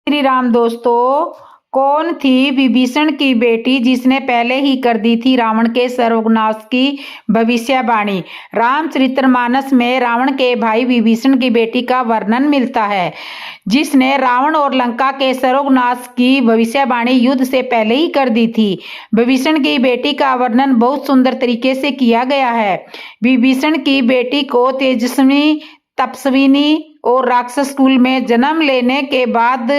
श्री राम दोस्तों, कौन थी विभीषण की बेटी जिसने पहले ही कर दी थी रावण के सर्वनाश की भविष्यवाणी। रामचरितमानस में रावण के भाई विभीषण की बेटी का वर्णन मिलता है, जिसने रावण और लंका के सर्वनाश की भविष्यवाणी युद्ध से पहले ही कर दी थी। विभीषण की बेटी का वर्णन बहुत सुंदर तरीके से किया गया है। विभीषण की बेटी को तेजस्वी, तपस्विनी और राक्षस कुल में जन्म लेने के बाद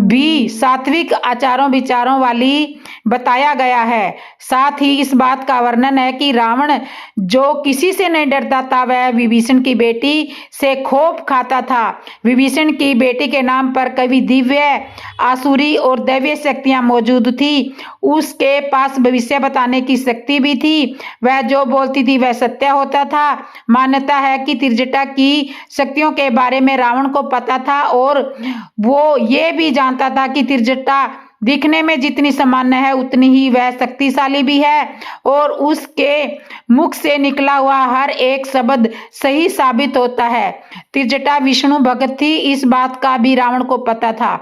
भी सात्विक आचारों विचारों वाली बताया गया है। साथ ही इस बात का वर्णन है कि रावण जो किसी से नहीं डरता था, वह विभीषण की बेटी से खौफ खाता था। विभीषण की बेटी के नाम पर कभी दिव्य, आसुरी और दैवीय शक्तियां मौजूद थी। उसके पास भविष्य बताने की शक्ति भी थी। वह जो बोलती थी वह सत्य होता था। मान्यता है कि त्रिजटा की शक्तियों के बारे में रावण को पता था और वो ये भी जानता था कि त्रिजटा दिखने में जितनी सामान्य है उतनी ही वह शक्तिशाली भी है और उसके मुख से निकला हुआ हर एक शब्द सही साबित होता है। त्रिजटा विष्णु भक्त थी, इस बात का भी रावण को पता था,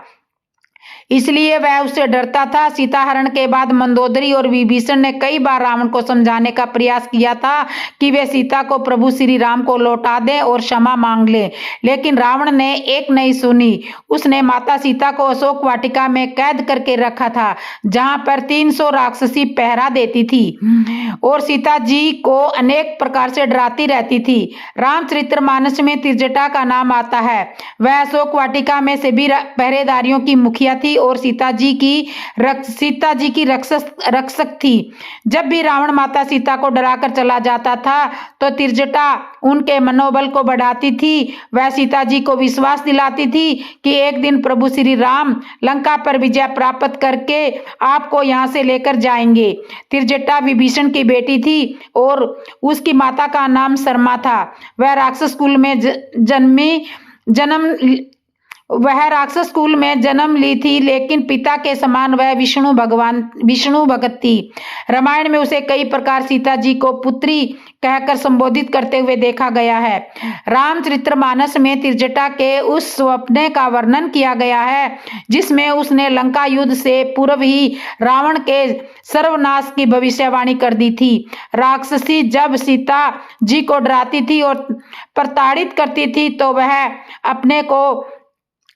इसलिए वह उससे डरता था। सीता हरण के बाद मंदोदरी और विभीषण ने कई बार रावण को समझाने का प्रयास किया था कि वे सीता को प्रभु श्री राम को लौटा दें और क्षमा मांग लें, लेकिन रावण ने एक नहीं सुनी। उसने माता सीता को अशोक वाटिका में कैद करके रखा था, जहां पर 300 राक्षसी पहरा देती थी और सीता जी को अनेक प्रकार से डराती रहती थी। रामचरितमानस में त्रिजटा का नाम आता है। वह अशोक वाटिका में सभी पहरेदारियों की मुखिया थी और सीता जी की रक्षक थी। जब भी रावण माता सीता को डराकर चला जाता था तो त्रिजटा उनके मनोबल को बढ़ाती थी। वह सीता जी को विश्वास दिलाती थी कि एक दिन प्रभु श्री राम लंका पर विजय प्राप्त करके आपको यहाँ से लेकर जाएंगे। त्रिजटा विभीषण की बेटी थी और उसकी माता का नाम शर्मा था। वह राक्षस कुल में जन्म ली थी, लेकिन पिता के समान वह विष्णु भगत थी। रामायण में उसे कई प्रकार सीता जी को पुत्री कहकर संबोधित करते हुए देखा गया है। रामचरितमानस में त्रिजटा के उस स्वप्न का वर्णन किया गया है जिसमें उसने लंका युद्ध से पूर्व ही रावण के सर्वनाश की भविष्यवाणी कर दी थी। राक्षसी जब सीता जी को डराती थी और प्रताड़ित करती थी तो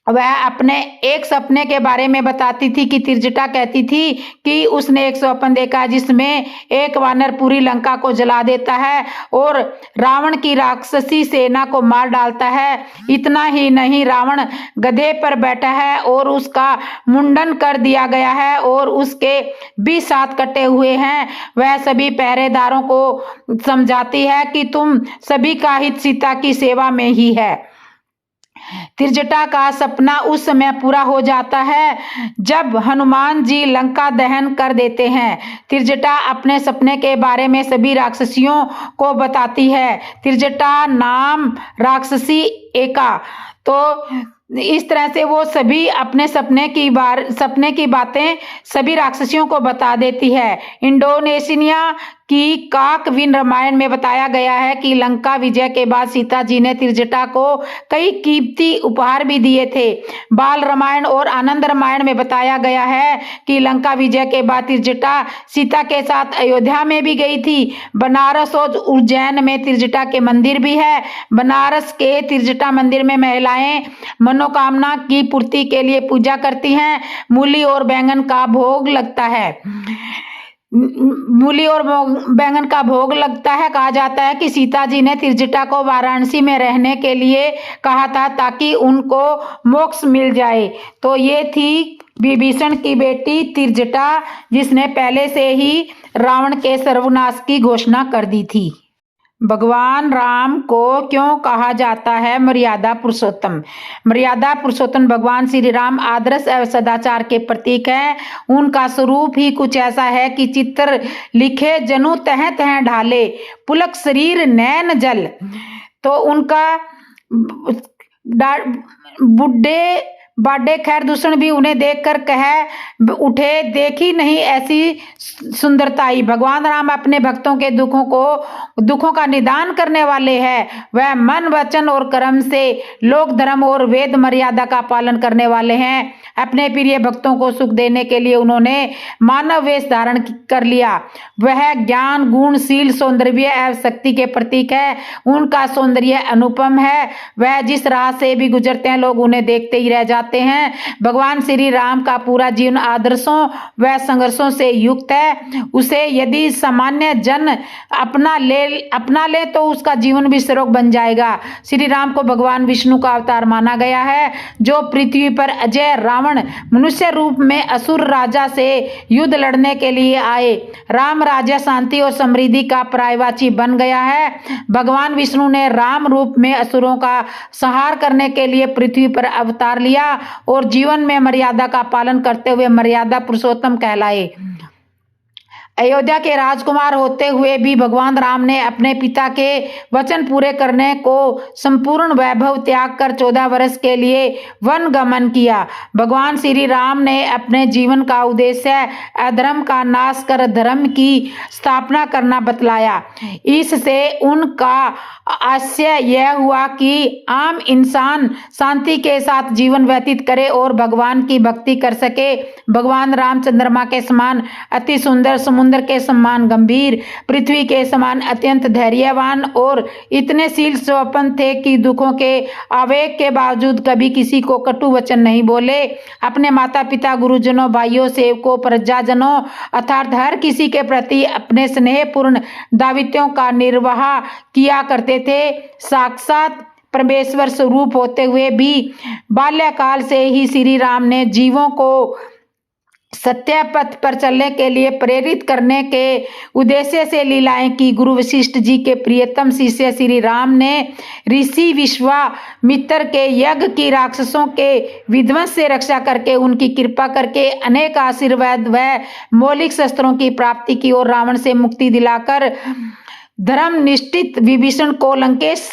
वह अपने एक सपने के बारे में बताती थी कि त्रिजटा कहती थी कि उसने एक स्वप्न देखा जिसमें एक वानर पूरी लंका को जला देता है और रावण की राक्षसी सेना को मार डालता है। इतना ही नहीं, रावण गधे पर बैठा है और उसका मुंडन कर दिया गया है और उसके 20 हाथ कटे हुए हैं। वह सभी पहरेदारों को समझाती है कि तुम सभी का हित सीता की सेवा में ही है। त्रिजटा का सपना उस समय पूरा हो जाता है जब हनुमान जी लंका दहन कर देते हैं। त्रिजटा अपने सपने के बारे में सभी राक्षसियों को बताती है। त्रिजटा नाम राक्षसी एका। तो इस तरह से वो सभी अपने सपने की बातें सभी राक्षसियों को बता देती है। इंडोनेशिया की काकविन रामायण में बताया गया है कि लंका विजय के बाद सीता जी ने त्रिजटा को कई कीमती उपहार भी दिए थे। बाल रामायण और आनंद रामायण में बताया गया है कि लंका विजय के बाद त्रिजटा सीता के साथ अयोध्या में भी गई थी। बनारस और उज्जैन में त्रिजटा के मंदिर भी है। बनारस के त्रिजटा मंदिर में महिलाएं मनोकामना की पूर्ति के लिए पूजा करती हैं। मूली और बैंगन का भोग लगता है। कहा जाता है कि सीता जी ने त्रिजटा को वाराणसी में रहने के लिए कहा था ताकि उनको मोक्ष मिल जाए। तो ये थी विभीषण की बेटी त्रिजटा, जिसने पहले से ही रावण के सर्वनाश की घोषणा कर दी थी। भगवान राम को क्यों कहा जाता है मर्यादा पुरुषोत्तम? मर्यादा पुरुषोत्तम भगवान श्री राम आदर्श एवं सदाचार के प्रतीक है। उनका स्वरूप ही कुछ ऐसा है कि चित्र लिखे जनु तह तह ढाले, पुलक शरीर नैन जल। तो उनका बुढ़े बाडे खैर दूषण भी उन्हें देखकर कह उठे, देखी नहीं ऐसी सुंदरताई। भगवान राम अपने भक्तों के दुखों का निदान करने वाले हैं। वह मन, वचन और कर्म से लोक धर्म और वेद मर्यादा का पालन करने वाले हैं। अपने प्रिय भक्तों को सुख देने के लिए उन्होंने मानव वेश धारण कर लिया। वह ज्ञान, गुण, शील, सौंदर्य एवं शक्ति के प्रतीक है। उनका सौंदर्य अनुपम है। वह जिस राह से भी गुजरते हैं लोग उन्हें देखते ही रह जाते हैं। भगवान श्री राम का पूरा जीवन आदर्शों व संघर्षों से युक्त है। उसे यदि सामान्य जन अपना ले तो उसका जीवन भी स्वर्ग बन जाएगा। श्री राम को भगवान विष्णु का अवतार माना गया है, जो पृथ्वी पर अजय रावण मनुष्य रूप में असुर राजा से युद्ध लड़ने के लिए आए। राम राज्य शांति और समृद्धि का पर्यायवाची बन गया है। भगवान विष्णु ने राम रूप में असुरों का संहार करने के लिए पृथ्वी पर अवतार लिया और जीवन में मर्यादा का पालन करते हुए मर्यादा पुरुषोत्तम कहलाए। अयोध्या के राजकुमार होते हुए भी भगवान राम ने अपने पिता के वचन पूरे करने को संपूर्ण वैभव त्याग कर 14 वर्ष के लिए वन गमन किया। भगवान श्री राम ने अपने जीवन का उद्देश्य अधर्म का नाश कर धर्म की स्थापना करना बतलाया। इससे उनका आशय यह हुआ कि आम इंसान शांति के साथ जीवन व्यतीत करे और भगवान की भक्ति कर सके। भगवान राम चंद्रमा के समान अति सुंदर, समुद्र के समान गंभीर, पृथ्वी के समान अत्यंत धैर्यवान और इतने शील संपन्न थे कि दुखों के आवेग के बावजूद कभी किसी को कटु वचन नहीं बोले। अपने माता पिता, गुरुजनों, भाइयों, सेवकों, प्रजाजनों अर्थात हर किसी के प्रति अपने स्नेहपूर्ण दायित्वों का निर्वाह किया करते थे। साक्षात परमेश्वर स्वरूप होते हुए भी बाल्यकाल से ही श्री राम ने जीवों को सत्य पथ पर चलने के लिए प्रेरित करने के उद्देश्य से लीलाएं की। गुरु वशिष्ठ जी के प्रियतम शिष्य श्री राम ने ऋषि विश्वामित्र के यज्ञ की राक्षसों के विध्वंस से रक्षा करके उनकी कृपा करके अनेक आशीर्वाद व मौलिक शस्त्रों की प्राप्ति की और रावण से मुक्ति दिलाकर धर्मनिष्ठित विभीषण को लंकेश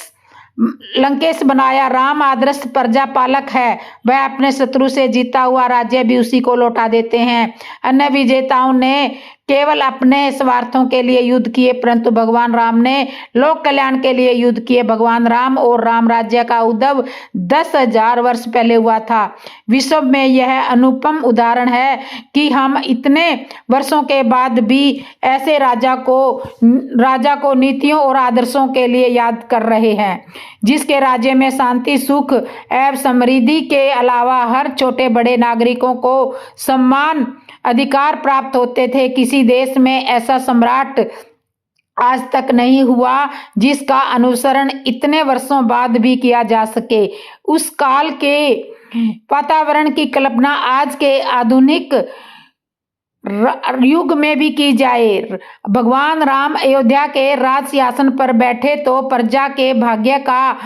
बनाया। राम आदर्श प्रजा पालक है। वह अपने शत्रु से जीता हुआ राज्य भी उसी को लौटा देते हैं। अन्य विजेताओं ने केवल अपने स्वार्थों के लिए युद्ध किए, परंतु भगवान राम ने लोक कल्याण के लिए युद्ध किए। भगवान राम और राम राज्य का उद्भव 10,000 वर्ष पहले हुआ था। विश्व में यह अनुपम उदाहरण है कि हम इतने वर्षों के बाद भी ऐसे राजा को नीतियों और आदर्शों के लिए याद कर रहे हैं, जिसके राज्य में शांति, सुख एवं समृद्धि के अलावा हर छोटे बड़े नागरिकों को सम्मान अधिकार प्राप्त होते थे। किसी देश में ऐसा सम्राट आज तक नहीं हुआ जिसका अनुसरण इतने वर्षों बाद भी किया जा सके। उस काल के वातावरण की कल्पना आज के आधुनिक युग में भी की जाए। भगवान राम अयोध्या के राज सिंहासन पर बैठे तो प्रजा के भाग्य का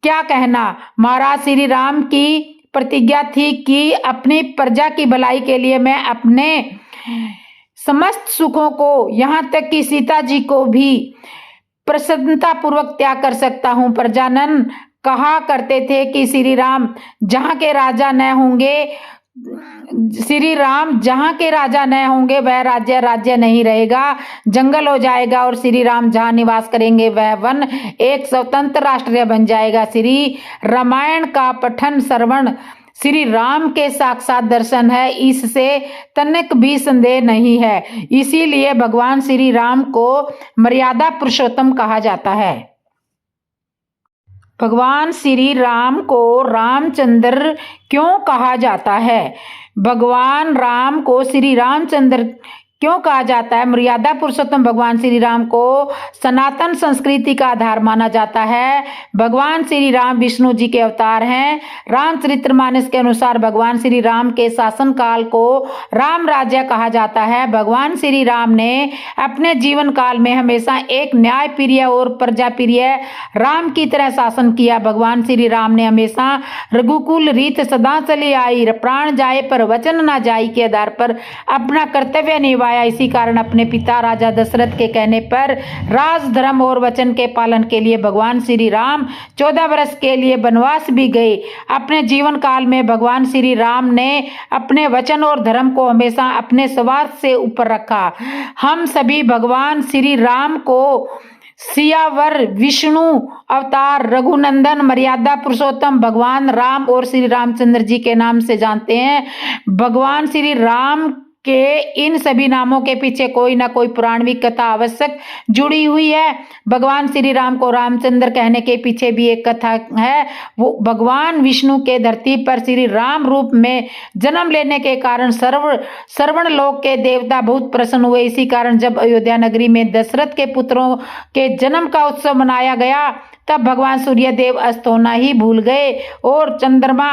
क्या कहना। महाराज श्री राम की प्रतिज्ञा थी कि अपनी प्रजा की भलाई के लिए मैं अपने समस्त सुखों को, यहाँ तक कि सीता जी को भी प्रसन्नता पूर्वक त्याग कर सकता हूँ। प्रजानन कहा करते थे कि श्री राम जहाँ के राजा न होंगे वह राज्य नहीं रहेगा, जंगल हो जाएगा, और श्री राम जहाँ निवास करेंगे वह वन एक स्वतंत्र राष्ट्र बन जाएगा। श्री रामायण का पठन श्रवण श्री राम के साक्षात दर्शन है, इससे तनिक भी संदेह नहीं है। इसीलिए भगवान श्री राम को मर्यादा पुरुषोत्तम कहा जाता है। भगवान श्री राम को रामचंद्र क्यों कहा जाता है? भगवान राम को श्री रामचंद्र क्यों कहा जाता है? मर्यादा पुरुषोत्तम भगवान श्री राम को सनातन संस्कृति का आधार माना जाता है। भगवान श्री राम विष्णु जी के अवतार हैं। रामचरितमानस के अनुसार भगवान श्री राम के शासन काल को राम राज्य कहा जाता है। भगवान श्री राम ने अपने जीवन काल में हमेशा एक न्यायप्रिय और प्रजाप्रिय राम की तरह शासन किया। भगवान श्री राम ने हमेशा रघुकुल रीत सदा चली आई, प्राण जाए पर वचन न जाई के आधार पर अपना कर्तव्य निभाया। इसी कारण अपने पिता राजा दशरथ के कहने पर राज, धर्म और वचन के पालन के लिए भगवान श्री राम 14 वर्ष के लिए वनवास भी गए। अपने जीवन काल में भगवान श्री राम ने अपने वचन और धर्म को हमेशा अपने स्वार्थ से ऊपर रखा। हम सभी भगवान श्री राम को सियावर, विष्णु अवतार, रघुनंदन, मर्यादा पुरुषोत्तम भगवान राम और श्री रामचंद्र जी के नाम से जानते हैं। भगवान श्री राम के इन सभी नामों के पीछे कोई ना कोई पुराणिक कथा आवश्यक जुड़ी हुई है। भगवान श्री राम को रामचंद्र कहने के पीछे भी एक कथा है। वो भगवान विष्णु के धरती पर श्री राम रूप में जन्म लेने के कारण श्रवण लोक के देवता बहुत प्रसन्न हुए। इसी कारण जब अयोध्या नगरी में दशरथ के पुत्रों के जन्म का उत्सव मनाया गया, तब भगवान सूर्यदेव अस्त होना ही भूल गए और चंद्रमा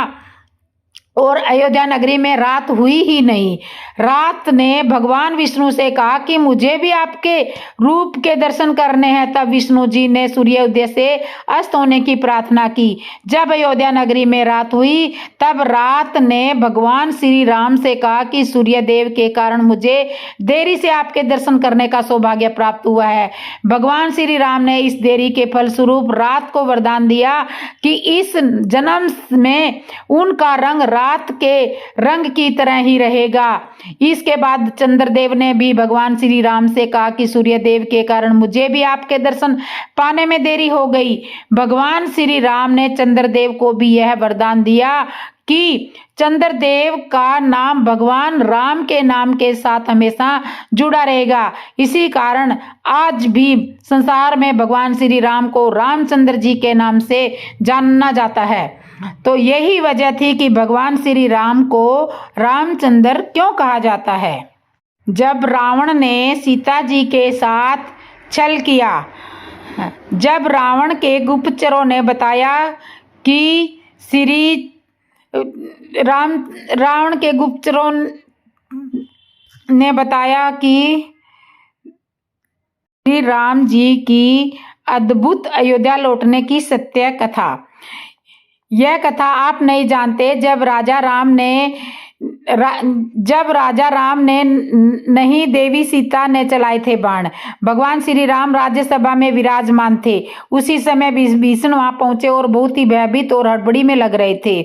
और अयोध्या नगरी में रात हुई ही नहीं। रात ने भगवान विष्णु से कहा कि मुझे भी आपके रूप के दर्शन करने हैं। तब विष्णु जी ने सूर्योदय से अस्त होने की प्रार्थना की। जब अयोध्या नगरी में रात हुई, तब रात ने भगवान श्री राम से कहा कि सूर्यदेव के कारण मुझे देरी से आपके दर्शन करने का सौभाग्य प्राप्त हुआ है। भगवान श्री राम ने इस देरी के फलस्वरूप रात को वरदान दिया कि इस जन्म में उनका रंग रात के रंग की तरह ही रहेगा। इसके बाद चंद्रदेव ने भी भगवान श्री राम से कहा कि सूर्यदेव के कारण मुझे भी आपके दर्शन पाने में देरी हो गई। भगवान श्री राम ने चंद्रदेव को भी यह वरदान दिया कि चंद्रदेव का नाम भगवान राम के नाम के साथ हमेशा जुड़ा रहेगा। इसी कारण आज भी संसार में भगवान श्री राम को रामचंद्र जी के नाम से जाना जाता है। तो यही वजह थी कि भगवान श्री राम को रामचंद्र क्यों कहा जाता है। जब रावण ने सीता जी के साथ छल किया, जब रावण के गुप्तचरों ने बताया कि रावण के गुप्तचरों ने बताया कि श्री राम जी की अद्भुत अयोध्या लौटने की सत्य कथा, यह कथा आप नहीं जानते। जब राजा राम ने नहीं देवी सीता ने चलाए थे बाण। भगवान श्री राम राज्यसभा में विराजमान थे। उसी समय विभीषण वहां पहुंचे और बहुत ही भयभीत और हड़बड़ी में लग रहे थे।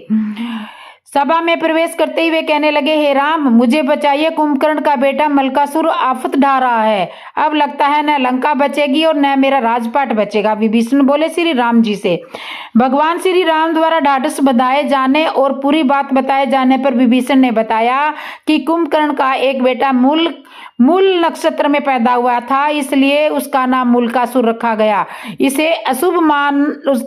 सभा में प्रवेश करते ही वे कहने लगे, हे राम, मुझे बचाइए, कुंभकर्ण का बेटा मलकासुर आफत ढा रहा है। अब लगता है न लंका बचेगी और न मेरा राजपाट बचेगा। विभीषण बोले श्री राम जी से। भगवान श्री राम द्वारा ढाढ़स बंधाए जाने और पूरी बात बताए जाने पर विभीषण ने बताया कि कुंभकर्ण का एक बेटा मूल नक्षत्र में पैदा हुआ था, इसलिए उसका नाम मूलकासुर रखा गया। इसे अशुभ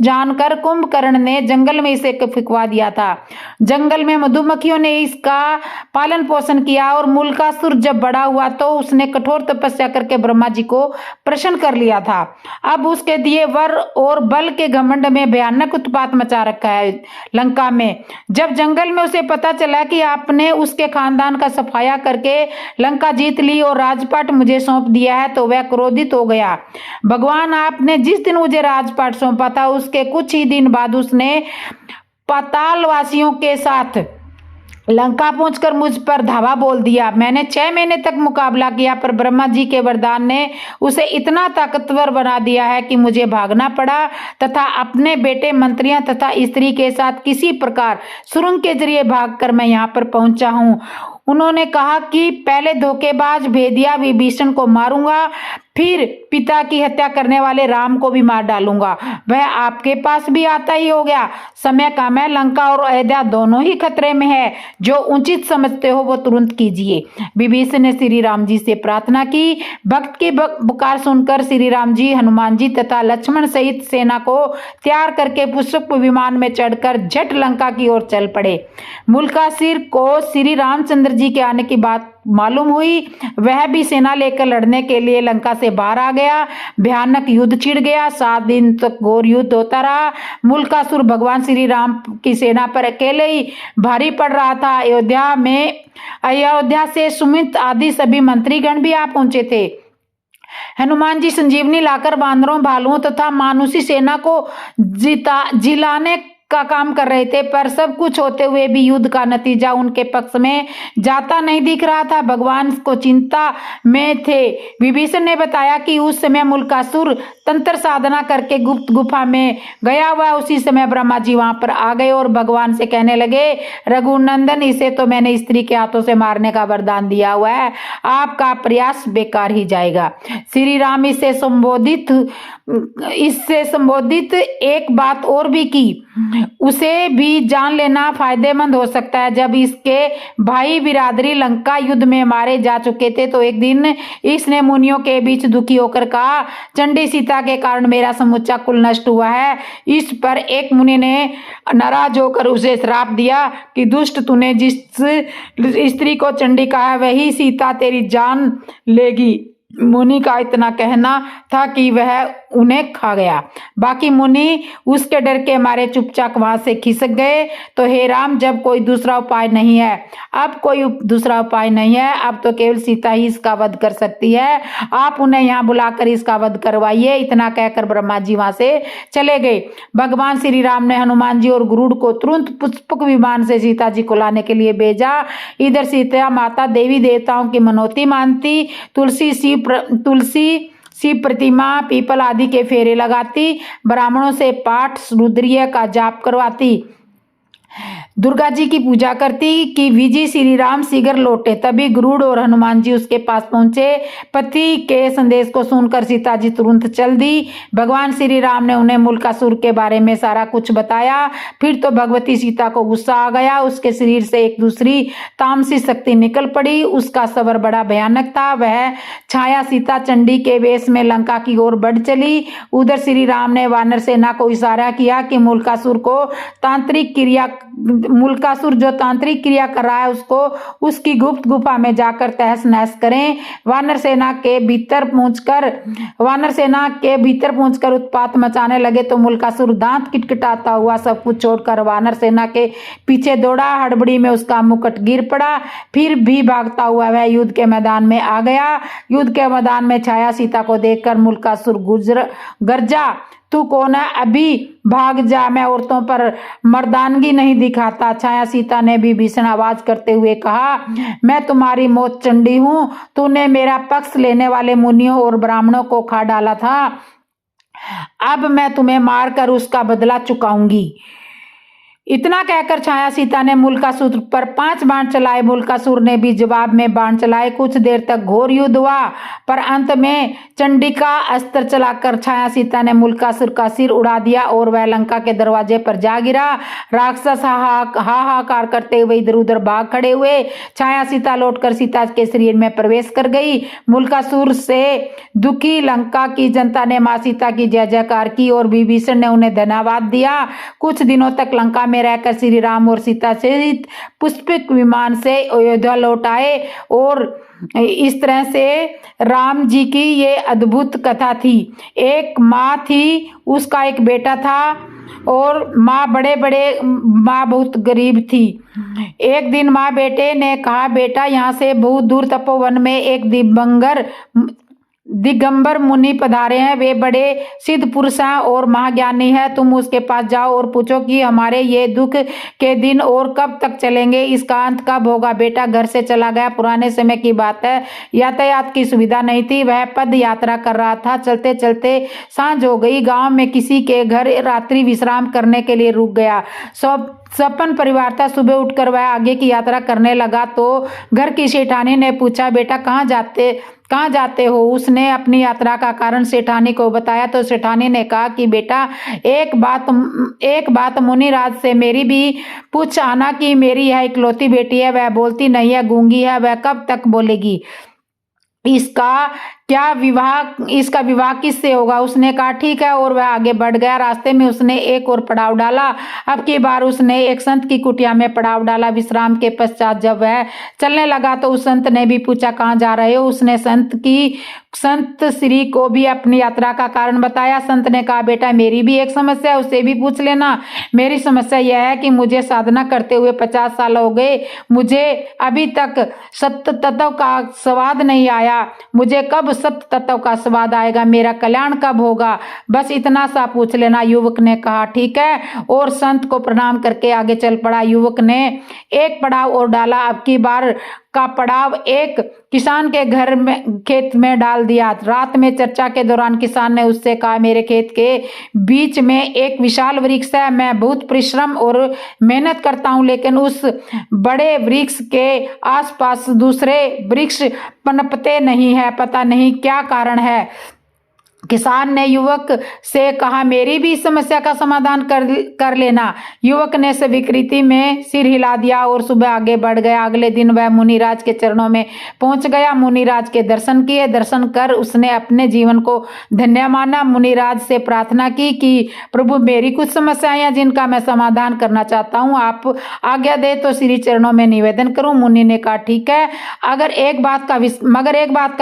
जानकर कुंभकर्ण ने जंगल में इसे फिकवा दिया था। जंगल में मधुमक्खियों ने इसका पालन पोषण किया और मूलकासुर जब बड़ा हुआ तो उसने कठोर तपस्या करके ब्रह्मा जी को प्रसन्न कर लिया था। अब उसके दिए वर और बल के घमंड में भयानक उत्पात मचा रखा है लंका में। जब जंगल में उसे पता चला कि आपने उसके खानदान का सफाया करके लंका जीत ली और राजपाट मुझे सौंप दिया है, तो वह क्रोधित हो गया। भगवान, आपने जिस दिन मुझे राजपाट सौंपा था उसके कुछ ही दिन बाद उसने पाताल वासियों के साथ लंका पहुंचकर मुझ पर धावा बोल दिया। मैंने 6 महीने तक मुकाबला किया, पर ब्रह्मा जी के वरदान ने उसे इतना ताकतवर बना दिया है कि मुझे भागना पड़ा तथा अपने बेटे, मंत्रियों तथा स्त्री के साथ किसी प्रकार सुरंग के जरिए भागकर मैं यहाँ पर पहुंचा हूँ। उन्होंने कहा कि पहले धोखेबाज भेदिया विभीषण को मारूंगा, फिर पिता की हत्या करने वाले राम को भी मार डालूंगा। वह आपके पास भी आता ही हो गया। समय का मैं लंका और अयोध्या दोनों ही खतरे में है। जो उचित समझते हो वो तुरंत कीजिए। विभीषण ने श्री राम जी से प्रार्थना की। भक्त की पुकार सुनकर श्री राम जी, हनुमान जी तथा लक्ष्मण सहित सेना को तैयार करके पुष्पक विमान में चढ़कर झट लंका की ओर चल पड़े। मूलकासुर को श्री रामचंद्र जी के आने की बात मालूम हुई। वह भी सेना लेकर लड़ने के लिए लंका से बाहर आ गया। भयानक युद्ध छिड़ गया। 7 दिन तक घोर युद्ध होता रहा। मूलकासुर भगवान श्री राम की सेना पर अकेले ही भारी पड़ रहा था। अयोध्या से सुमित आदि सभी मंत्रीगण भी आ पहुंचे थे। हनुमान जी संजीवनी लाकर बानरों, भालुओं तथा मानुषी सेना को जिलाने का काम कर रहे थे, पर सब कुछ होते हुए भी युद्ध का नतीजा उनके पक्ष में जाता नहीं दिख रहा था। भगवान को चिंता में थे। विभीषण ने बताया कि उस समय मूलकासुर तंत्र साधना करके गुप्त गुफा में गया हुआ। उसी समय ब्रह्मा जी वहां पर आ गए और भगवान से कहने लगे, रघुनंदन, इसे तो मैंने स्त्री के हाथों से मारने का वरदान दिया हुआ है, आपका प्रयास बेकार ही जाएगा। श्री राम इससे संबोधित एक बात और भी की, उसे भी जान लेना फायदेमंद हो सकता है। जब इसके भाई बिरादरी लंका युद्ध में मारे जा चुके थे तो एक दिन इसने मुनियों के बीच दुखी होकर कहा, चंडी सीता के कारण मेरा समूचा कुल नष्ट हुआ है। इस पर एक मुनि ने नाराज होकर उसे श्राप दिया कि दुष्ट, तूने जिस स्त्री को चंडी कहा वही सीता तेरी जान लेगी। मुनि का इतना कहना था कि वह उन्हें खा गया। बाकी मुनि उसके डर के मारे चुपचाप वहां से खिसक गए। तो हे राम, जब कोई दूसरा उपाय नहीं है, अब कोई दूसरा उपाय नहीं है, अब तो केवल सीता ही इसका वध कर सकती है, आप उन्हें यहाँ बुलाकर इसका वध करवाइए। इतना कहकर ब्रह्मा जी वहां से चले गए। भगवान श्री राम ने हनुमान जी और गरुड़ को तुरंत पुष्पक विमान से सीता जी को लाने के लिए भेजा। इधर सीता माता देवी देवताओं की मनौती मानती, तुलसी शिव प्रतिमा, पीपल आदि के फेरे लगाती, ब्राह्मणों से पाठ रुद्रीय का जाप करवाती, दुर्गा जी की पूजा करती कि विजय श्री राम शीघ्र लौटे। तभी गरुड़ और हनुमान जी उसके पास पहुंचे। पति के संदेश को सुनकर सीता जी तुरंत चल दी। भगवान श्री राम ने उन्हें मुल्कासुर के बारे में सारा कुछ बताया। फिर तो भगवती सीता को गुस्सा आ गया। उसके शरीर से एक दूसरी तामसी शक्ति निकल पड़ी। उसका सवर बड़ा भयानक था। वह छाया सीता चंडी के वेश में लंका की ओर बढ़ चली। उधर श्री राम ने वानर सेना को इशारा किया कि मुल्कासुर जो तांत्रिक क्रिया कर रहा है उसको उसकी गुप्त गुफा में जाकर तहस नहस करें। वानर सेना के भीतर पहुंचकर उत्पात मचाने लगे तो मुल्कासुर दांत किटकिटाता हुआ सब कुछ छोड़कर वानर सेना के पीछे दौड़ा। हड़बड़ी में उसका मुकुट गिर पड़ा। फिर भी भागता हुआ वह युद्ध के मैदान में आ गया। युद्ध के मैदान में छाया सीता को देखकर मुल्कासुर गरजा, तू कौन है? अभी भाग जा, मैं औरतों पर मर्दानगी नहीं दिखाता। छाया सीता ने भी भीषण आवाज करते हुए कहा, मैं तुम्हारी मौत चंडी हूं। तूने मेरा पक्ष लेने वाले मुनियों और ब्राह्मणों को खा डाला था, अब मैं तुम्हें मारकर उसका बदला चुकाऊंगी। इतना कहकर छाया सीता ने मुल्कासुर पर 5 बाण चलाए। मुल्कासुर ने भी जवाब में बाण चलाए। कुछ देर तक घोर युद्ध हुआ, पर अंत में चंडिका अस्त्र चलाकर छाया सीता ने मुल्कासुर का सिर उड़ा दिया और वह लंका के दरवाजे पर जा गिरा। राक्षस हाहाकार करते हुए इधर उधर भाग खड़े हुए। छाया सीता लौटकर सीता के शरीर में प्रवेश कर गई। मुल्कासुर से दुखी लंका की जनता ने मां सीता की जय जयकार की और विभीषण ने उन्हें धन्यवाद दिया। कुछ दिनों तक लंका में रहकर श्री राम और सीता सहित पुष्पक विमान से अयोध्या लौट आए। और इस तरह से राम जी की ये अद्भुत कथा थी। एक माँ थी, उसका एक बेटा था और माँ बहुत गरीब थी। एक दिन माँ बेटे ने कहा, बेटा यहाँ से बहुत दूर तपोवन में एक दिगंबर मुनि पधारे हैं। वे बड़े सिद्ध पुरुष हैं और महाज्ञानी हैं। तुम उसके पास जाओ और पूछो कि हमारे ये दुख के दिन और कब तक चलेंगे, इसका अंत कब होगा। बेटा घर से चला गया। पुराने समय की बात है, यातायात की सुविधा नहीं थी। वह पद यात्रा कर रहा था। चलते चलते सांझ हो गई। गांव में किसी के घर रात्रि विश्राम करने के लिए रुक गया। सपन परिवार था। सुबह उठकर वह आगे की यात्रा करने लगा तो घर की सेठानी ने पूछा, बेटा कहाँ जाते हो? उसने अपनी यात्रा का कारण सेठानी को बताया तो सेठानी ने कहा कि बेटा एक बात मुनिराज से मेरी भी पूछ आना कि मेरी यह इकलौती बेटी है, वह बोलती नहीं है, गूंगी है, वह कब तक बोलेगी, इसका विवाह किससे होगा? उसने कहा ठीक है और वह आगे बढ़ गया। रास्ते में उसने एक और पड़ाव डाला। अब की बार उसने एक संत की कुटिया में पड़ाव डाला। विश्राम के पश्चात जब वह चलने लगा तो उस संत ने भी पूछा, कहाँ जा रहे हो? उसने संत श्री को भी अपनी यात्रा का कारण बताया। संत ने कहा, बेटा मेरी भी एक समस्या है, उससे भी पूछ लेना। मेरी समस्या यह है कि मुझे साधना करते हुए 50 साल हो गए, मुझे अभी तक सत्य तत्व का स्वाद नहीं आया। मुझे कब सत्य तत्व का स्वाद आएगा? मेरा कल्याण कब होगा? बस इतना सा पूछ लेना। युवक ने कहा ठीक है और संत को प्रणाम करके आगे चल पड़ा। युवक ने एक पड़ाव और डाला। अब की बार का पड़ाव एक किसान के घर में खेत में डाल दिया। रात में चर्चा के दौरान किसान ने उससे कहा, मेरे खेत के बीच में एक विशाल वृक्ष है। मैं बहुत परिश्रम और मेहनत करता हूँ, लेकिन उस बड़े वृक्ष के आसपास दूसरे वृक्ष पनपते नहीं है। पता नहीं क्या कारण है। किसान ने युवक से कहा, मेरी भी इस समस्या का समाधान कर लेना। युवक ने स्वीकृति में सिर हिला दिया और सुबह आगे बढ़ गया। अगले दिन वह मुनिराज के चरणों में पहुंच गया। मुनिराज के दर्शन किए। दर्शन कर उसने अपने जीवन को धन्य माना। मुनिराज से प्रार्थना की कि प्रभु, मेरी कुछ समस्याएं हैं जिनका मैं समाधान करना चाहता हूँ, आप आज्ञा दे तो श्री चरणों में निवेदन करूं। मुनि ने कहा, ठीक है, मगर एक बात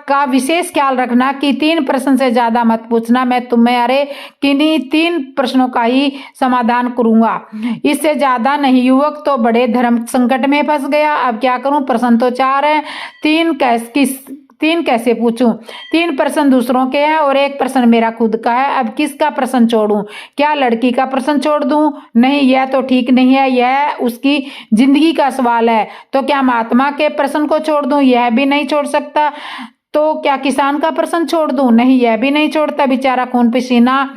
का विशेष ख्याल रखना कि 3 प्रश्न से ज्यादा मत पूछना। मैं तुम्हारे किन्हीं 3 प्रश्नों का ही समाधान करूंगा, इससे ज्यादा नहीं। युवक तो बड़े धर्म संकट में फंस गया। अब क्या करूं? प्रश्न तो 4 हैं, 3 कैसे पूछूं? 3 प्रश्न दूसरों के हैं और 1 प्रश्न मेरा खुद का है। अब किसका प्रश्न छोड़ूं? क्या लड़की का प्रश्न छोड़ दूं? नहीं, यह तो ठीक नहीं है, यह उसकी जिंदगी का सवाल है। तो क्या महात्मा के प्रश्न को छोड़ दूं? यह भी नहीं छोड़ सकता। तो क्या किसान का प्रश्न छोड़ दूं? नहीं, यह भी नहीं छोड़ता। बेचारा खून पसीना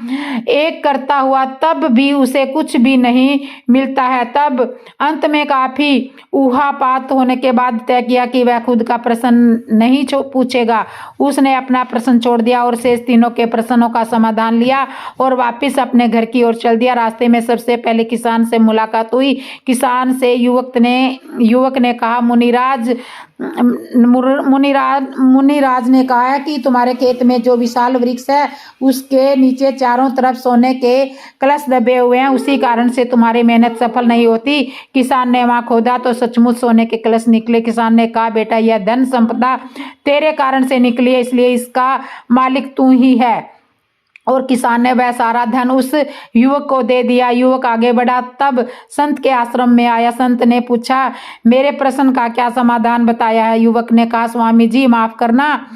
एक करता हुआ, तब भी उसे कुछ भी नहीं मिलता है। तब अंत में काफी ऊहापात होने के बाद तय किया कि वह खुद का प्रश्न नहीं पूछेगा। उसने अपना प्रश्न छोड़ दिया और शेष तीनों के प्रश्नों का समाधान लिया और वापस अपने घर की ओर चल दिया। रास्ते में सबसे पहले किसान से मुलाकात हुई। किसान से युवक ने कहा, मुनिराज ने कहा है कि तुम्हारे खेत में जो विशाल वृक्ष है उसके नीचे चारों तरफ सोने के कलश दबे हुए हैं, उसी कारण से तुम्हारी मेहनत सफल नहीं होती। किसान ने वहां खोदा तो सचमुच सोने के कलश निकले। किसान ने कहा, बेटा, यह धन संपदा तेरे कारण से निकली है, इसलिए इसका मालिक तू ही है। और किसान ने वह सारा धन उस युवक को दे दिया। युवक आगे बढ़ा, तब संत के आश्रम में आया। संत ने पूछा, मेरे प्रश्न का क्या समाधान बताया है? युवक ने कहा, स्वामी जी माफ करना,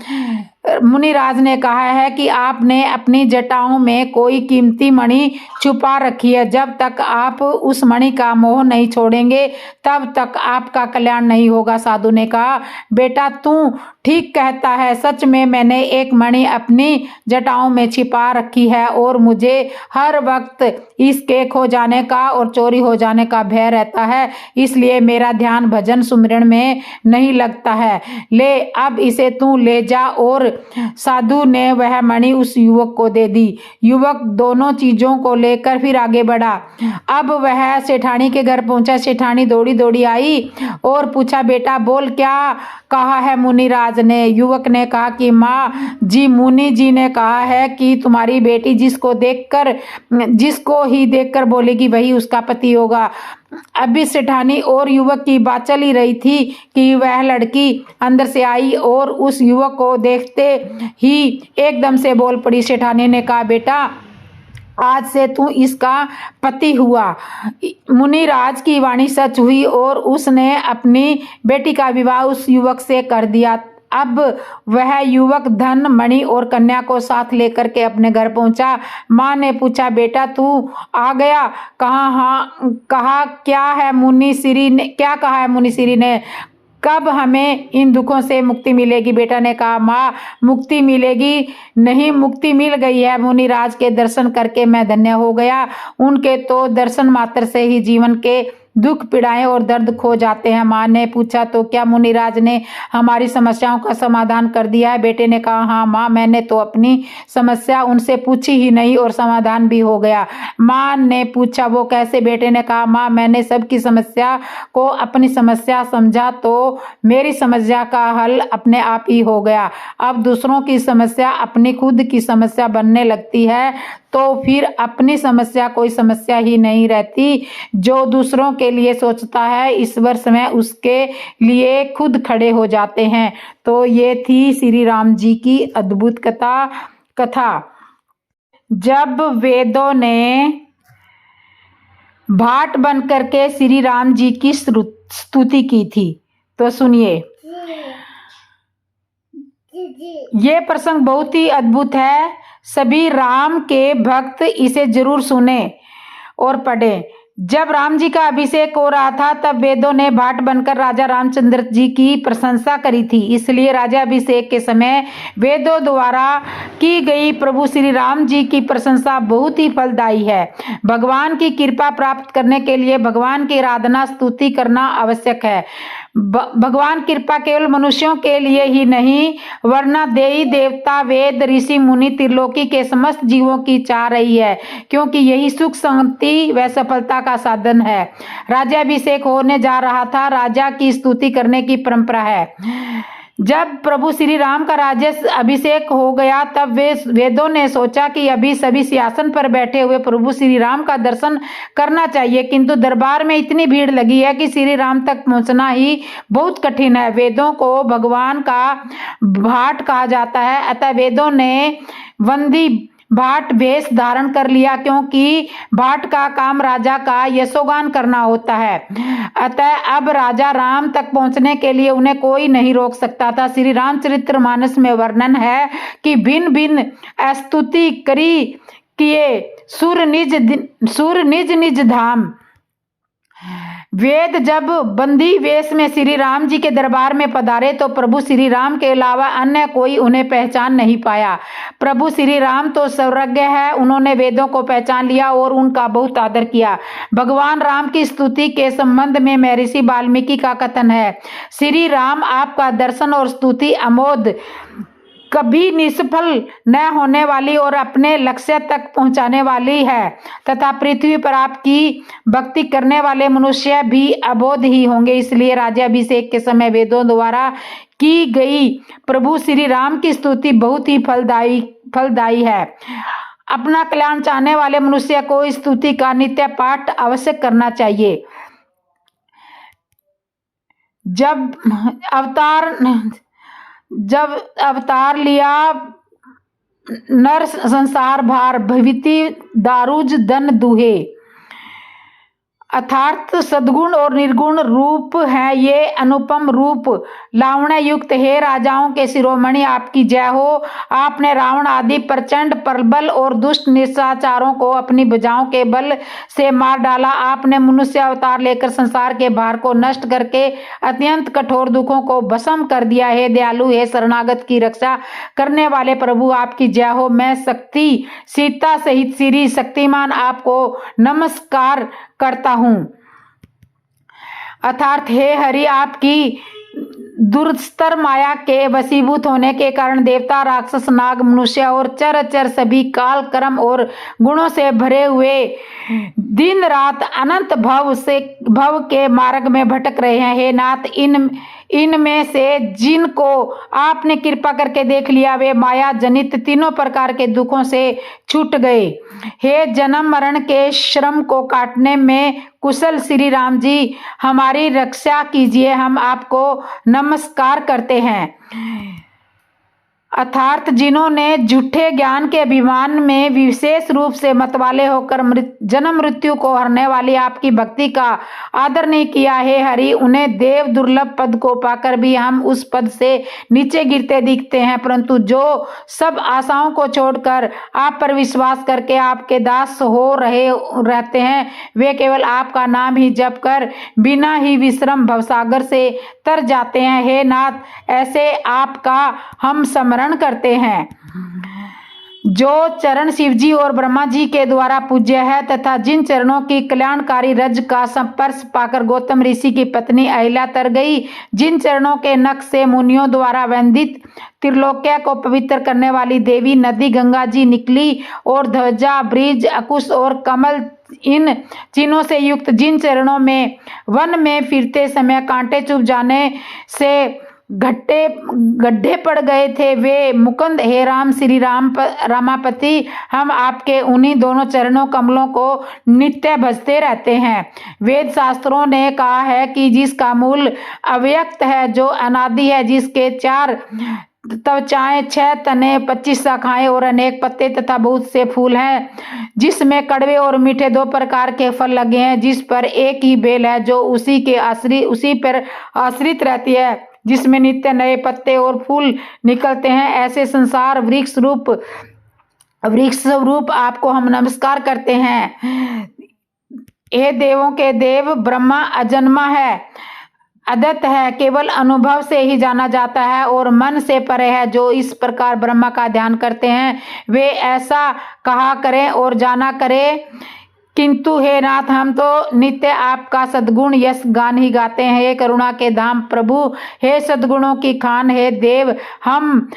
मुनिराज ने कहा है कि आपने अपनी जटाओं में कोई कीमती मणि छुपा रखी है। जब तक आप उस मणि का मोह नहीं छोड़ेंगे तब तक आपका कल्याण नहीं होगा। साधु ने कहा, बेटा तू ठीक कहता है, सच में मैंने एक मणि अपनी जटाओं में छिपा रखी है और मुझे हर वक्त इसके खो जाने का और चोरी हो जाने का भय रहता है, इसलिए मेरा ध्यान भजन सुमिरन में नहीं लगता है। ले, अब इसे तू ले जा। और साधु ने वह मणि उस युवक को दे दी। युवक दोनों चीजों को लेकर फिर आगे बढ़ा। अब वह सेठानी के घर पहुंचा। सेठानी दौड़ी दौड़ी आई और पूछा, बेटा बोल, क्या कहा है मुनिराज ने? युवक ने कहा कि माँ जी, मुनि जी ने कहा है कि तुम्हारी बेटी जिसको ही देखकर बोलेगी वही उसका पति होगा। अभी सेठानी और युवक की बात चल ही रही थी कि वह लड़की अंदर से आई और उस युवक को देखते ही एकदम से बोल पड़ी। सेठानी ने कहा, बेटा, आज से तू इसका पति हुआ। मुनिराज की वाणी सच हुई और उसने अपनी बेटी का विवाह उस युवक से कर दिया। अब वह युवक धन, मणि और कन्या को साथ लेकर के अपने घर पहुंचा। माँ ने पूछा, बेटा तू आ गया? कहा क्या है मुनिश्री ने? कब हमें इन दुखों से मुक्ति मिलेगी? बेटा ने कहा, माँ, मुक्ति मिलेगी नहीं, मुक्ति मिल गई है। मुनिराज के दर्शन करके मैं धन्य हो गया। उनके तो दर्शन मात्र से ही जीवन के दुख, पीड़ाएं और दर्द खो जाते हैं। माँ ने पूछा, तो क्या मुनिराज ने हमारी समस्याओं का समाधान कर दिया है? बेटे ने कहा, हाँ माँ, मैंने तो अपनी समस्या उनसे पूछी ही नहीं और समाधान भी हो गया। माँ ने पूछा, वो कैसे? बेटे ने कहा, माँ, मैंने सबकी समस्या को अपनी समस्या समझा तो मेरी समस्या का हल अपने आप ही हो गया। अब दूसरों की समस्या अपनी खुद की समस्या बनने लगती है तो फिर अपनी समस्या कोई समस्या ही नहीं रहती। जो दूसरों के लिए सोचता है ईश्वर स्वयं उसके लिए खुद खड़े हो जाते हैं। तो ये थी श्री राम जी की अद्भुत कथा। जब वेदों ने भाट बन करके श्री राम जी की स्तुति की थी, तो सुनिए, ये प्रसंग बहुत ही अद्भुत है। सभी राम के भक्त इसे जरूर सुने और पढ़ें। जब राम जी का अभिषेक हो रहा था तब वेदों ने भाट बनकर राजा रामचंद्र जी की प्रशंसा करी थी। इसलिए राजा अभिषेक के समय वेदों द्वारा की गई प्रभु श्री राम जी की प्रशंसा बहुत ही फलदायी है। भगवान की कृपा प्राप्त करने के लिए भगवान की आराधना स्तुति करना आवश्यक है। भगवान कृपा केवल मनुष्यों के लिए ही नहीं वरना देवी देवता वेद ऋषि मुनि त्रिलोकी के समस्त जीवों की चाह रही है, क्योंकि यही सुख शांति व सफलता का साधन है। राज्याभिषेक होने जा रहा था। राजा की स्तुति करने की परंपरा है। जब प्रभु श्री राम का राज्य अभिषेक हो गया तब वेदों ने सोचा कि अभी सभी सिंहासन पर बैठे हुए प्रभु श्री राम का दर्शन करना चाहिए, किंतु दरबार में इतनी भीड़ लगी है कि श्री राम तक पहुंचना ही बहुत कठिन है। वेदों को भगवान का भाट कहा जाता है, अतः वेदों ने वंदी भाट वेश धारण कर लिया, क्योंकि भाट का काम राजा का यशोगान करना होता है। अतः अब राजा राम तक पहुंचने के लिए उन्हें कोई नहीं रोक सकता था। श्री रामचरितमानस में वर्णन है कि भिन्न भिन्न स्तुति करी किए सुर निज निज धाम। वेद जब बंदी वेश में श्री राम जी के दरबार में पधारे तो प्रभु श्री राम के अलावा अन्य कोई उन्हें पहचान नहीं पाया। प्रभु श्री राम तो सर्वज्ञ है, उन्होंने वेदों को पहचान लिया और उनका बहुत आदर किया। भगवान राम की स्तुति के संबंध में महर्षि वाल्मीकि का कथन है, श्री राम आपका दर्शन और स्तुति अमोद कभी निष्फल न होने वाली और अपने लक्ष्य तक पहुंचाने वाली है, तथा पृथ्वी पर आपकी भक्ति करने वाले मनुष्य भी अबोध ही होंगे। इसलिए राज्याभिषेक के समय वेदों द्वारा की गई प्रभु श्री राम की स्तुति बहुत ही फलदायी है। अपना कल्याण चाहने वाले मनुष्य को इस स्तुति का नित्य पाठ अवश्य करना चाहिए। जब अवतार लिया नर संसार भार भविति दारुज दन दुहे, अर्थात सद्गुण और निर्गुण रूप है ये अनुपम रूप लावण्य युक्त। हे राजाओं के शिरोमणि आपकी जय हो। आपने रावण आदि प्रचंड प्रबल और दुष्ट निशाचरों को अपनी भुजाओं के बल से मार डाला। आपने मनुष्य अवतार लेकर संसार के भार को नष्ट करके अत्यंत कठोर दुखों को भस्म कर दिया। हे दयालु, हे शरणागत की रक्षा करने वाले प्रभु आपकी जय हो। मैं शक्ति सीता सहित श्री शक्तिमान आपको नमस्कार करता हूं। अर्थात हे हरि, आपकी दुर्स्तर माया के वशीभूत होने के कारण देवता राक्षस नाग मनुष्य और चर सभी काल कर्म और गुणों से भरे हुए दिन रात अनंत भव के मार्ग में भटक रहे हैं। हे नाथ, इनमें से जिनको आपने कृपा करके देख लिया वे माया जनित तीनों प्रकार के दुखों से छूट गए। हे जन्म मरण के श्रम को काटने में कुशल श्री राम जी, हमारी रक्षा कीजिए। हम आपको नमस्कार करते हैं। अर्थात जिन्होंने झूठे ज्ञान के अभिमान में विशेष रूप से मतवाले होकर जन्म मृत्यु को हरने वाली आपकी भक्ति का आदर नहीं किया। हे हरि, उन्हें देव दुर्लभ पद को पाकर भी हम उस पद से नीचे गिरते दिखते हैं, परंतु जो सब आशाओं को छोड़कर आप पर विश्वास करके आपके दास हो रहते हैं वे केवल आपका नाम ही जप कर बिना ही विश्रम भवसागर से तर जाते हैं। हे नाथ, ऐसे आपका हम स्मरण करते हैं। जो चरण शिवजी और ब्रह्मा जी के द्वारा पूज्य है तथा जिन चरणों की कल्याणकारी रज का स्पर्श पाकर गौतम ऋषि की पत्नी अहिल्या तर गई, जिन चरणों के नख से मुनियों द्वारा वंदित त्रिलोक्य को पवित्र करने वाली देवी नदी गंगा जी निकली और ध्वजा ब्रिज अकुश और कमल इन चिन्हों से युक्त जिन चरणों में वन में फिरते समय कांटे चुभ जाने से गड्ढे पड़ गए थे वे मुकुंद, हे राम श्री राम रामापति, हम आपके उन्हीं दोनों चरणों कमलों को नित्य भजते रहते हैं। वेद शास्त्रों ने कहा है कि जिसका मूल अव्यक्त है, जो अनादि है, जिसके 4 त्वचाएं, 6 तने, 25 शाखाएं और अनेक पत्ते तथा बहुत से फूल हैं, जिसमें कड़वे और मीठे 2 प्रकार के फल लगे हैं, जिस पर एक ही बेल है जो उसी पर आश्रित रहती है, जिसमें नित्य नए पत्ते और फूल निकलते हैं। ऐसे संसार वृक्ष रूप आपको हम नमस्कार करते हैं। हे देवों के देव, ब्रह्मा अजन्मा है, अद्वैत है, केवल अनुभव से ही जाना जाता है और मन से परे है। जो इस प्रकार ब्रह्मा का ध्यान करते हैं वे ऐसा कहा करें और जाना करें। किंतु हे नाथ, हम तो नित्य आपका सद्गुण यश गान ही गाते हैं। हे करुणा के धाम प्रभु, हे सद्गुणों की खान, हे देव, हम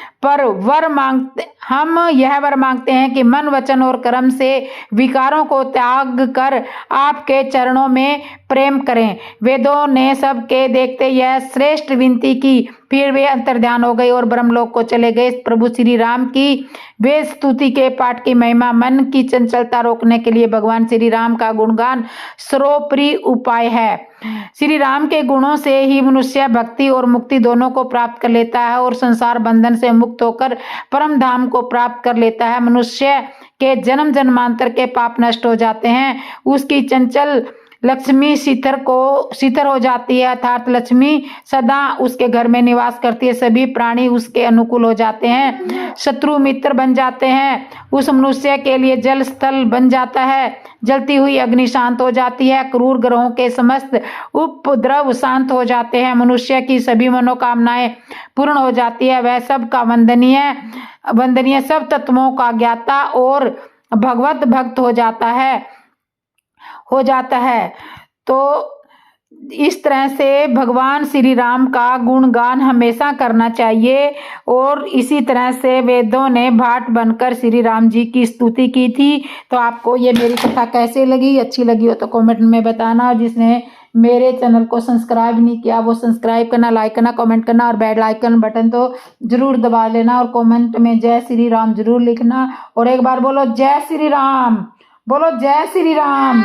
यह वर मांगते हैं कि मन वचन और कर्म से विकारों को त्याग कर आपके चरणों में प्रेम करें। वेदों ने सबके देखते यह श्रेष्ठ विनती की, फिर वे अंतर्ध्यान हो गए और ब्रह्मलोक को चले गए। प्रभु श्री राम की वेद स्तुति के पाठ की महिमा। मन की चंचलता रोकने के लिए भगवान श्री राम का गुणगान सर्वोपरि उपाय है। श्री राम के गुणों से ही मनुष्य भक्ति और मुक्ति दोनों को प्राप्त कर लेता है और संसार बंधन से मुक्त होकर परम धाम को प्राप्त कर लेता है। मनुष्य के जन्म जन्मांतर के पाप नष्ट हो जाते हैं। उसकी चंचल लक्ष्मी शिथिर हो जाती है, अर्थात लक्ष्मी सदा उसके घर में निवास करती है। सभी प्राणी उसके अनुकूल हो जाते हैं, शत्रु मित्र बन जाते हैं। उस मनुष्य के लिए जल स्थल बन जाता है, जलती हुई अग्नि शांत हो जाती है, क्रूर ग्रहों के समस्त उपद्रव शांत हो जाते हैं, मनुष्य की सभी मनोकामनाएं पूर्ण हो जाती है। वह सब का वंदनीय सब तत्वों का ज्ञाता और भगवत भक्त हो जाता है। तो इस तरह से भगवान श्री राम का गुणगान हमेशा करना चाहिए। और इसी तरह से वेदों ने भाट बनकर श्री राम जी की स्तुति की थी। तो आपको ये मेरी कथा कैसे लगी? अच्छी लगी हो तो कमेंट में बताना। और जिसने मेरे चैनल को सब्सक्राइब नहीं किया वो सब्सक्राइब करना, लाइक करना, कमेंट करना और बेल आइकन बटन तो जरूर दबा लेना। और कमेंट में जय श्री राम जरूर लिखना। और एक बार बोलो जय श्री राम, बोलो जय श्री राम।